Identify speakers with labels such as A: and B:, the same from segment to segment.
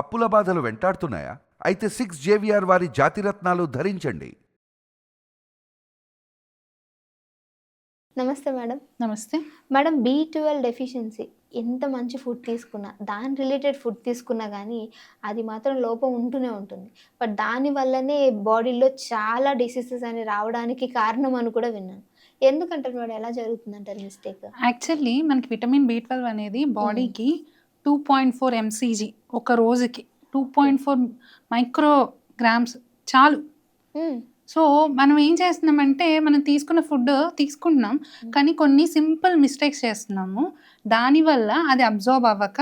A: అప్పుల బాధలు వెంటాడుతున్నాయా? అయితే 6 JVR వారి జాతిరత్నాలు ధరించండి.
B: నమస్తే మేడం.
C: నమస్తే.
B: మేడం, B12 డెఫిషియన్సీ ఎంత మంచి ఫుడ్ తీసుకున్నా, దాని రిలేటెడ్ ఫుడ్ తీసుకున్నా కానీ అది మాత్రం లోపం ఉంటూనే ఉంటుంది. బట్ దానివల్లనే బాడీలో చాలా డిసీజెస్ అని రావడానికి కారణం అని కూడా విన్నాను. ఎందుకంటారు మేడం? ఎలా జరుగుతుందంటారు మిస్టేక్?
C: యాక్చువల్లీ మనకి విటమిన్ B12 అనేది బాడీకి 2.4 mcg ఒక రోజుకి 2.4 మైక్రోగ్రామ్స్ చాలు. సో మనం ఏం చేస్తున్నామంటే మనం తీసుకున్న ఫుడ్ తీసుకుంటున్నాం, కానీ కొన్ని సింపుల్ మిస్టేక్స్ చేస్తున్నాము. దానివల్ల అది అబ్జార్బ్ అవ్వక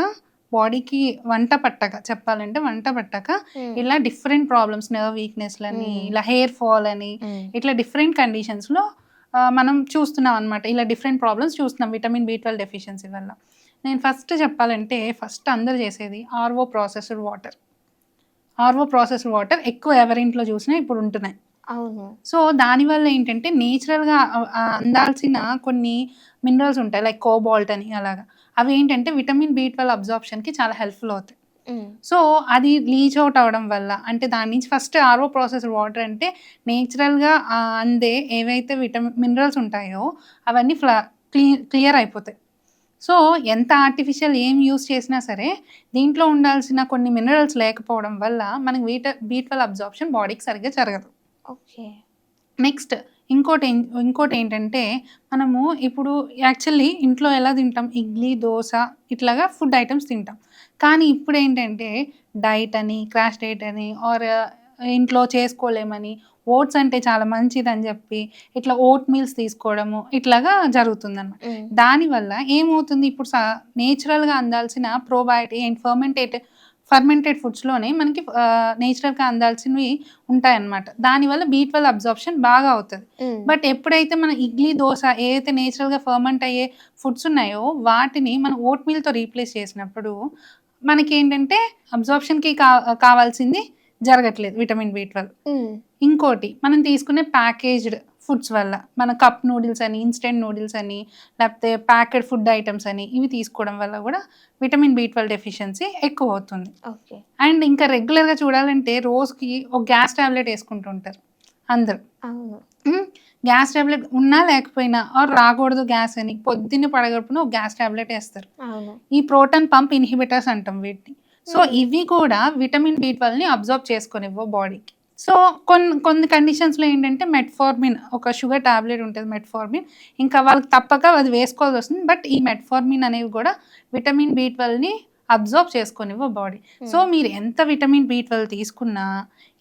C: బాడీకి వంట పట్టక ఇలా డిఫరెంట్ ప్రాబ్లమ్స్, నర్వ్ వీక్నెస్లని, ఇలా హెయిర్ ఫాల్ అని, ఇట్లా డిఫరెంట్ కండిషన్స్లో మనం చూస్తున్నాం అనమాట. ఇలా డిఫరెంట్ ప్రాబ్లమ్స్ చూస్తున్నాం విటమిన్ B12 డెఫిషియన్సీ వల్ల. నేను ఫస్ట్ అందరూ చేసేది RO ప్రాసెస్డ్ వాటర్ ఎక్కువ ఎవరింట్లో చూసినా ఇప్పుడు ఉంటున్నాయి.
B: అవును.
C: సో దానివల్ల ఏంటంటే నేచురల్గా అందాల్సిన కొన్ని మినరల్స్ ఉంటాయి, లైక్ కోబాల్ట్ అని, అలాగా అవి ఏంటంటే విటమిన్ B12 అబ్జార్ప్షన్కి చాలా హెల్ప్ఫుల్ అవుతాయి. సో అది లీచ్ అవుట్ అవడం వల్ల, అంటే దాని నుంచి ఫస్ట్ RO ప్రాసెస్డ్ వాటర్ అంటే నేచురల్గా అందే ఏవైతే మినరల్స్ ఉంటాయో అవన్నీ క్లియర్ అయిపోతాయి. సో ఎంత ఆర్టిఫిషియల్ ఏం యూస్ చేసినా సరే దీంట్లో ఉండాల్సిన కొన్ని మినరల్స్ లేకపోవడం వల్ల మనకి B12 అబ్జార్ప్షన్ బాడీకి సరిగ్గా జరగదు.
B: ఓకే.
C: నెక్స్ట్ ఇంకోటి ఏంటంటే మనము ఇప్పుడు యాక్చువల్లీ ఇంట్లో ఎలా తింటాం, ఇడ్లీ, దోశ ఇట్లాగా ఫుడ్ ఐటమ్స్ తింటాం. కానీ ఇప్పుడు ఏంటంటే డైట్ అని, క్రాష్ డైట్ అని, ఆర్ ఇంట్లో చేసుకోలేమని, ఓట్స్ అంటే చాలా మంచిదని చెప్పి ఇట్లా ఓట్ మీల్స్ తీసుకోవడము ఇట్లాగా జరుగుతుందన్నమాట. దానివల్ల ఏమవుతుంది, ఇప్పుడు నేచురల్గా అందాల్సిన ప్రోబయోటిక్ అండ్ ఫర్మెంటెడ్ ఫుడ్స్లోనే మనకి నేచురల్గా అందాల్సినవి ఉంటాయన్నమాట. దానివల్ల B12 అబ్జార్ప్షన్ బాగా అవుతుంది. బట్ ఎప్పుడైతే మన ఇడ్లీ, దోశ ఏదైతే నేచురల్గా ఫర్మెంట్ అయ్యే ఫుడ్స్ ఉన్నాయో వాటిని మనం ఓట్ మీల్తో రీప్లేస్ చేసినప్పుడు మనకి ఏంటంటే అబ్జార్ప్షన్కి కావాల్సింది జరగట్లేదు విటమిన్ B12. ఇంకోటి మనం తీసుకునే ప్యాకేజ్డ్ ఫుడ్స్ వల్ల, మన కప్ నూడిల్స్ అని, ఇన్స్టెంట్ నూడిల్స్ అని, లేకపోతే ప్యాకెడ్ ఫుడ్ ఐటమ్స్ అని ఇవి తీసుకోవడం వల్ల కూడా విటమిన్ B12 డెఫిషియన్సీ ఎక్కువ అవుతుంది. అండ్ ఇంకా రెగ్యులర్గా చూడాలంటే రోజుకి ఒక గ్యాస్ టాబ్లెట్ వేసుకుంటుంటారు అందరు. గ్యాస్ టాబ్లెట్ ఉన్నా లేకపోయినా, ఆర్ రాకూడదు గ్యాస్ అని పొద్దున్న పడగడుపున ఒక గ్యాస్ టాబ్లెట్ వేస్తారు. ఈ ప్రోటాన్ పంప్ ఇన్హిబిటర్స్ అంటాం వీటిని. సో ఇవి కూడా విటమిన్ B12ని అబ్జార్బ్ చేసుకొనివ్వవు బాడీకి. సో కొన్ని కండిషన్స్లో ఏంటంటే మెట్ఫార్మిన్, ఒక షుగర్ టాబ్లెట్ ఉంటుంది మెట్ఫార్మిన్, ఇంకా వాళ్ళకి తప్పక అది వేసుకోవాల్సి వస్తుంది. బట్ ఈ మెట్ఫార్మిన్ అనేవి కూడా విటమిన్ B12ని అబ్జార్బ్ చేసుకొనివ్వ బాడీ. సో మీరు ఎంత విటమిన్ B12 తీసుకున్నా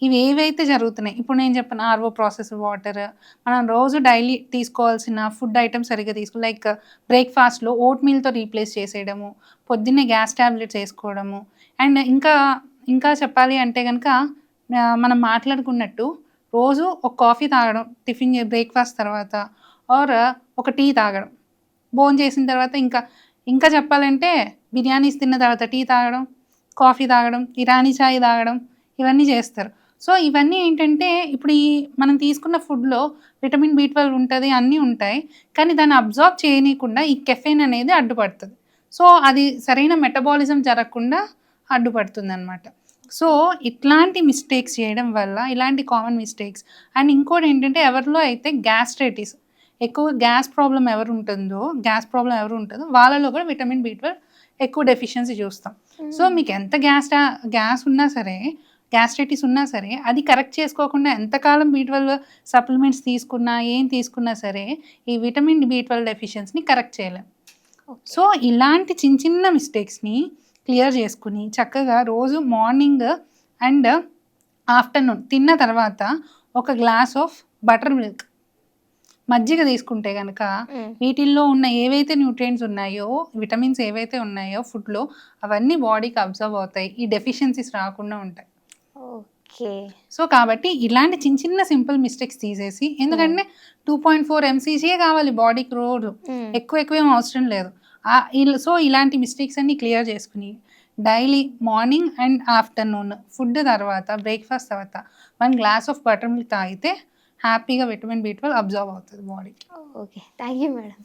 C: ఇవి ఏవైతే జరుగుతున్నాయి, ఇప్పుడు నేను చెప్పిన RO ప్రాసెస్ వాటర్, మనం రోజు డైలీ తీసుకోవాల్సిన ఫుడ్ ఐటమ్స్ సరిగ్గా లైక్ బ్రేక్ఫాస్ట్లో ఓట్ మీల్తో రీప్లేస్ చేసేయడము, పొద్దున్నే గ్యాస్ టాబ్లెట్స్ వేసుకోవడము, అండ్ ఇంకా చెప్పాలి అంటే కనుక మనం మాట్లాడుకున్నట్టు రోజు ఒక కాఫీ తాగడం టిఫిన్ బ్రేక్ఫాస్ట్ తర్వాత, ఆర్ ఒక టీ తాగడం భోజనం చేసిన తర్వాత, ఇంకా చెప్పాలంటే బిర్యానీస్ తిన్న తర్వాత టీ తాగడం, కాఫీ తాగడం, ఇరానీ చాయ్ తాగడం, ఇవన్నీ చేస్తారు. సో ఇవన్నీ ఏంటంటే ఇప్పుడు మనం తీసుకున్న ఫుడ్లో విటమిన్ B12 ఉంటుంది, అన్నీ ఉంటాయి, కానీ దాన్ని అబ్జార్బ్ చేయనీయకుండా ఈ కెఫెన్ అనేది అడ్డుపడుతుంది. సో అది సరైన మెటబాలిజం జరగకుండా అడ్డుపడుతుంది అనమాట. సో ఇట్లాంటి మిస్టేక్స్ చేయడం వల్ల, ఇలాంటి కామన్ మిస్టేక్స్. అండ్ ఇంకోటి ఏంటంటే ఎవరిలో అయితే గ్యాస్ట్రైటిస్, ఎక్కువ గ్యాస్ ప్రాబ్లం ఎవరు ఉంటుందో వాళ్ళలో కూడా విటమిన్ B12 ఎక్కువ డెఫిషియన్సీ చూస్తాం. సో మీకు ఎంత గ్యాస్ ఉన్నా సరే, గ్యాస్ట్రైటిస్ ఉన్నా సరే, అది కరెక్ట్ చేసుకోకుండా ఎంతకాలం B12 సప్లిమెంట్స్ తీసుకున్నా సరే ఈ విటమిన్ B12 డెఫిషియన్సీని కరెక్ట్ చేయలేం. సో ఇలాంటి చిన్న మిస్టేక్స్ని క్లియర్ చేసుకుని చక్కగా రోజు మార్నింగ్ అండ్ ఆఫ్టర్నూన్ తిన్న తర్వాత ఒక గ్లాస్ ఆఫ్ బటర్ మిల్క్, మజ్జిగ తీసుకుంటే కనుక వీటిల్లో ఉన్న ఏవైతే న్యూట్రియంట్స్ ఉన్నాయో, విటమిన్స్ ఏవైతే ఉన్నాయో ఫుడ్లో అవన్నీ బాడీకి అబ్జర్వ్ అవుతాయి, ఈ డెఫిషియన్సీస్ రాకుండా ఉంటాయి. సో కాబట్టి ఇలాంటి చిన్న సింపుల్ మిస్టేక్స్ తీసేసి, ఎందుకంటే 2.4 mcg కావాలి బాడీకి రోజు, ఎక్కువ ఏం అవసరం లేదు. సో ఇలాంటి మిస్టేక్స్ అన్ని క్లియర్ చేసుకుని daily morning and afternoon food తర్వాత, బ్రేక్ఫాస్ట్ తర్వాత 1 గ్లాస్ ఆఫ్ బటర్ మిల్క్ తాగితే హ్యాపీగా విటమిన్ B12 అబ్జర్వ్ అవుతుంది బాడీకి.
B: Okay, thank you madam.